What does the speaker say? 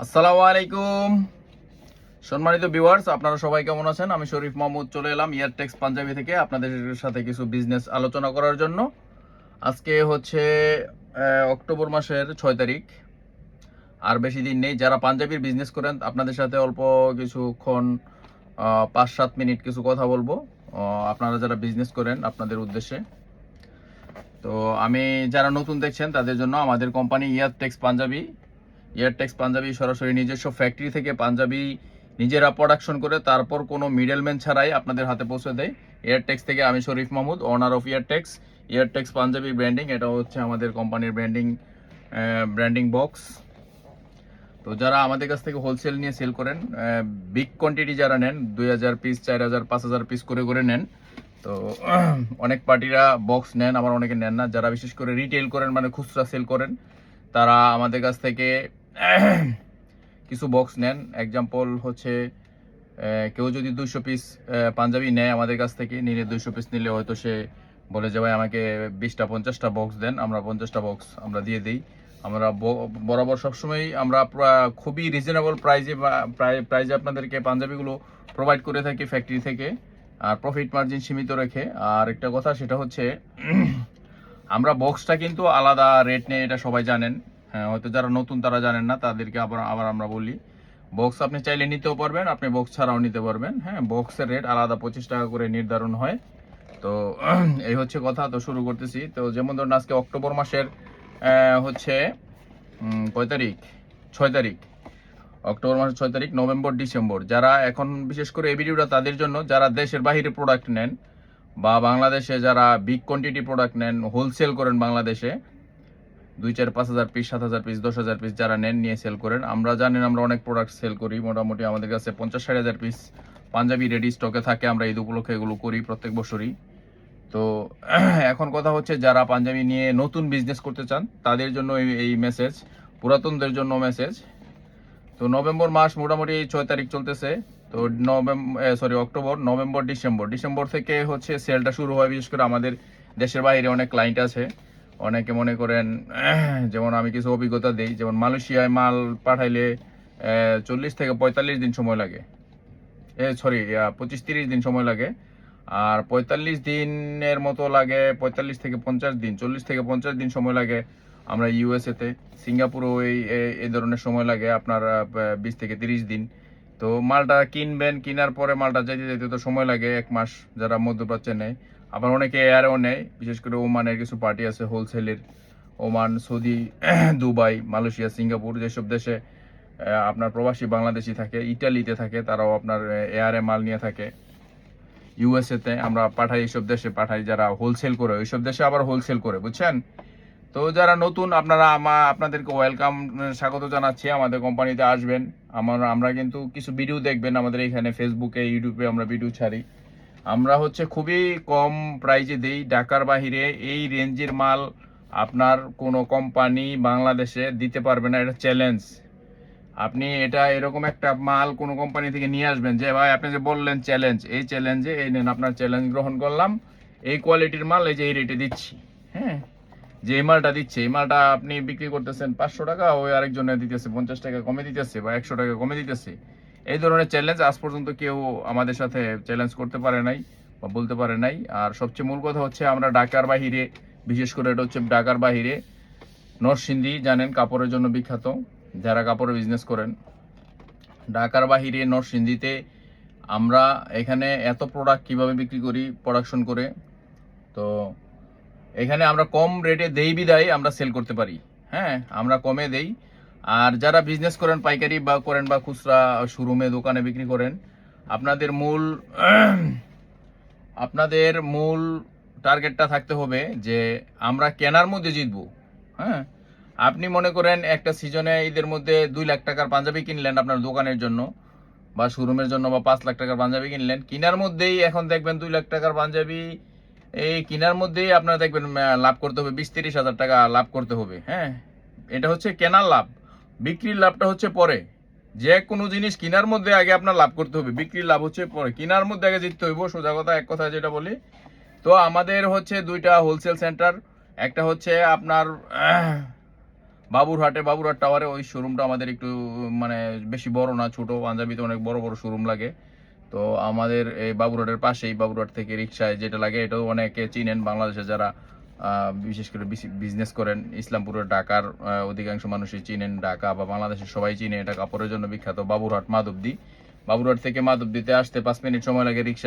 আসসালামু আলাইকুম সম্মানিত ভিউয়ার্স, আপনারা সবাই কেমন আছেন? আমি শরীফ মাহমুদ চলে এলাম ইয়ারটেক্স পাঞ্জাবি থেকে আপনাদের সাথে কিছু বিজনেস আলোচনা করার জন্য। আজকে হচ্ছে অক্টোবর মাসের 6 তারিখ। আর বেশি দিন নেই। যারা পাঞ্জাবির বিজনেস করেন আপনাদের সাথে অল্প কিছুক্ষণ 5-7 মিনিট কিছু কথা বলবো। আপনারা যারা বিজনেস করেন আপনাদের উদ্দেশ্যে। তো আমি যারা নতুন দেখছেন তাদের জন্য আমাদের কোম্পানি ইয়ারটেক্স পাঞ্জাবি সরাসরি নিজস্ব ফ্যাক্টরি থেকে পাঞ্জাবি নিজেরা প্রোডাকশন করে তারপর কোনো মিডলম্যান ছাড়াই আপনাদের হাতে পৌঁছে দেয়। ইয়ারটেক্স থেকে আমি Sharif Mahmud, owner of Yeartex panjabi branding. এটা হচ্ছে আমাদের কোম্পানির ব্র্যান্ডিং বক্স। তো যারা আমাদের কাছ থেকে হোলসেল নিয়ে সেল করেন, বিগ কোয়ান্টিটি যারা নেন, 2000 পিস, 4000, 5000 পিস করে নেন, তো অনেক পার্টিরা বক্স নেন, আবার অনেকে নেন না। যারা বিশেষ করে রিটেল করেন, মানে খুচরা সেল করেন, তারা আমাদের কাছ থেকে কিছু বক্স নেন। এক্সাম্পল হচ্ছে কেউ যদি 200 পিস পাঞ্জাবি নেয় আমাদের কাছ থেকে, নিলে 200 পিস নিলে হয়তো সে বলে যে ভাই আমাকে 20টা 50টা বক্স দেন, আমরা 50টা বক্স আমরা দিয়ে দিই। আমরা বরাবর সবসময় আমরা খুবই রিজনেবল প্রাইজে আপনাদেরকে পাঞ্জাবিগুলো প্রোভাইড করে থাকি ফ্যাক্টরি থেকে, আর প্রফিট মার্জিন সীমিত রেখে। আর একটা কথা, সেটা হচ্ছে আমরা বক্সটা কিন্তু আলাদা রেট নেই, এটা সবাই জানেন। হ্যাঁ, হয়তো যারা নতুন তারা জানেন না, তাদেরকে আবার আমরা বলি, বক্স আপনি চাইলে নিতেও পারবেন, আপনি বক্স ছাড়াও নিতে পারবেন। হ্যাঁ, বক্সের রেট আলাদা 25 টাকা করে নির্ধারণ হয়। তো এই হচ্ছে কথা। তো শুরু করতেছি। তো যেমন ধরুন আজকে অক্টোবর মাসের হচ্ছে কয় তারিখ? 6 তারিখ। অক্টোবর মাসের 6 তারিখ, নভেম্বর, ডিসেম্বর। যারা এখন বিশেষ করে এই ভিডিওটা তাদের জন্য যারা দেশের বাইরে প্রোডাক্ট নেন বা বাংলাদেশে যারা বিগ কোয়ান্টিটি প্রোডাক্ট নেন, হোলসেল করেন বাংলাদেশে 2, 4, 5,000 পিস, 7,000 পিস, 10,000 পিস যারা নেন, নিয়ে সেল করেন। আমরা জানেন আমরা অনেক প্রোডাক্ট সেল করি। মোটামুটি আমাদের কাছে 50-60,000 পিস পাঞ্জাবি রেডি স্টকে থাকে। আমরা ঈদ উপলক্ষে এগুলো করি প্রত্যেক বছরই। তো এখন কথা হচ্ছে, যারা পাঞ্জাবি নিয়ে নতুন বিজনেস করতে চান তাদের জন্য এই মেসেজ, পুরাতনদের জন্য মেসেজ। তো নভেম্বর মাস মোটামুটি 6 তারিখ চলতেছে। তো অক্টোবর, নভেম্বর, ডিসেম্বর থেকে হচ্ছে সেলটা শুরু হয়। বিশেষ করে আমাদের দেশের বাইরে অনেক ক্লায়েন্ট আছে। অনেকে মনে করেন, যেমন আমি কিছু অভিজ্ঞতা দিই, যেমন মালয়েশিয়ায় মাল পাঠাইলে 40 থেকে 45 দিন সময় লাগে। 25-30 দিন সময় লাগে। আর 45 দিনের মতো লাগে, 45 থেকে 50 দিন, 40 থেকে 50 দিন সময় লাগে আমরা ইউএসএতে। সিঙ্গাপুরও এই ধরনের সময় লাগে আপনার 20 থেকে 30 দিন। তো মালটা কিনবেন, কেনার পরে মালটা যেতে যেতে তো সময় লাগে 1 মাস, যারা মধ্যপ্রাচ্যে নেয়। আবার অনেকে এয়ারেও নেয়, বিশেষ করে ওমানের কিছু পার্টি আছে হোলসেলের। Oman, Saudi, Dubai, Malaysia, Singapore, যেসব দেশে আপনার প্রবাসী বাংলাদেশি থাকে, ইটালিতে থাকে, তারাও আপনার এয়ারে মাল নিয়ে থাকে। ইউএসএতে আমরা পাঠাই, এইসব দেশে পাঠাই। যারা হোলসেল করে ওইসব দেশে আবার হোলসেল করে, বুঝছেন? তো যারা নতুন, আপনাদেরকে ওয়েলকাম, স্বাগত জানাচ্ছি। আমাদের কোম্পানিতে আসবেন। আমরা কিন্তু কিছু ভিডিও দেখবেন আমাদের এখানে ফেসবুকে, ইউটিউবে আমরা ভিডিও ছাড়ি। আমরা হচ্ছে খুবই কম প্রাইজে দেই। ঢাকার বাহিরে এই রেঞ্জের মাল আপনার কোনো কোম্পানি বাংলাদেশে দিতে পারবে না, এটা চ্যালেঞ্জ। আপনি এটা এরকম একটা মাল কোনো কোম্পানি থেকে নিয়ে আসবেন যে ভাই আপনি যে বললেন চ্যালেঞ্জ, এই চ্যালেঞ্জে এই নেন, আপনার চ্যালেঞ্জ গ্রহণ করলাম, এই কোয়ালিটির মাল এই যে এই রেটে দিচ্ছি। হ্যাঁ, যে এই মালটা দিচ্ছে, এই মালটা আপনি বিক্রি করতেছেন 500 টাকা, ওই আরেকজনে দিতেছে 50 টাকা কমে দিতেছে বা 100 টাকা কমে দিতেছে। এই ধরনের চ্যালেঞ্জ আজ পর্যন্ত কেউ আমাদের সাথে চ্যালেঞ্জ করতে পারে নাই বা বলতে পারে নাই। আর সবচেয়ে মূল কথা হচ্ছে, আমরা ঢাকার বাহিরে, বিশেষ করে এটা হচ্ছে ঢাকার বাহিরে নরসিংদী, জানেন কাপড়ের জন্য বিখ্যাত, যারা কাপড়ের বিজনেস করেন। ঢাকার বাহিরে নরসিংদীতে আমরা এখানে এত প্রোডাক্ট কিভাবে বিক্রি করি প্রোডাকশন করে। তো এখানে আমরা কম রেটে দেই বিদায় আমরা সেল করতে পারি। হ্যাঁ, আমরা কমে দেই। আর যারা বিজনেস করেন পাইকারি বা করেন বা খুচরা শোরুমে দোকানে বিক্রি করেন, আপনাদের মূল টার্গেটটা থাকতে হবে যে আমরা কেনার মধ্যে জিতবো। হ্যাঁ, আপনি মনে করেন একটা সিজনে ঈদের মধ্যে 2 লাখ টাকার পাঞ্জাবি কিনলেন আপনার দোকানের জন্য বা শোরুমের জন্য, বা 5 লাখ টাকার পাঞ্জাবি কিনলেন। কেনার মধ্যেই এখন দেখবেন 2 লাখ টাকার পাঞ্জাবি, এই কেনার মধ্যেই আপনার দেখবেন লাভ করতে হবে 20-30 হাজার টাকা লাভ করতে হবে। হ্যাঁ, এটা হচ্ছে কেনার লাভ। বিক্রির লাভটা হচ্ছে পরে। যে কোনো জিনিস কেনার মধ্যে আগে আপনার লাভ করতে হবে, বিক্রির লাভ হচ্ছে পরে। কেনার মধ্যে আগে জিততে হইব, সোজা কথা, এক কথা যেটা বলি। তো আমাদের হচ্ছে 2টা হোলসেল সেন্টার। একটা হচ্ছে আপনার বাবুরহাট টাওয়ারে ওই শোরুমটা আমাদের একটু মানে বেশি বড় না, ছোট। পাঞ্জাবিতে অনেক বড় বড় শোরুম লাগে। তো আমাদের এই বাবুরহাটের পাশেই, বাবুরহাট থেকে রিক্সায় যেটা লাগে, এটাও অনেকে চিনেন বাংলাদেশে যারা বিশেষ করে বিজনেস করেন। ইসলামপুরের ঢাকার অধিকাংশ মানুষই চিনেন, ঢাকা বা বাংলাদেশের সবাই চিনে। এটা কাপড়ের জন্য বিখ্যাত বাবুরহাট মাধবদী। বাবুরহাট থেকে মাধবদীতে আসতে 5 মিনিট সময় লাগে রিক্সায়।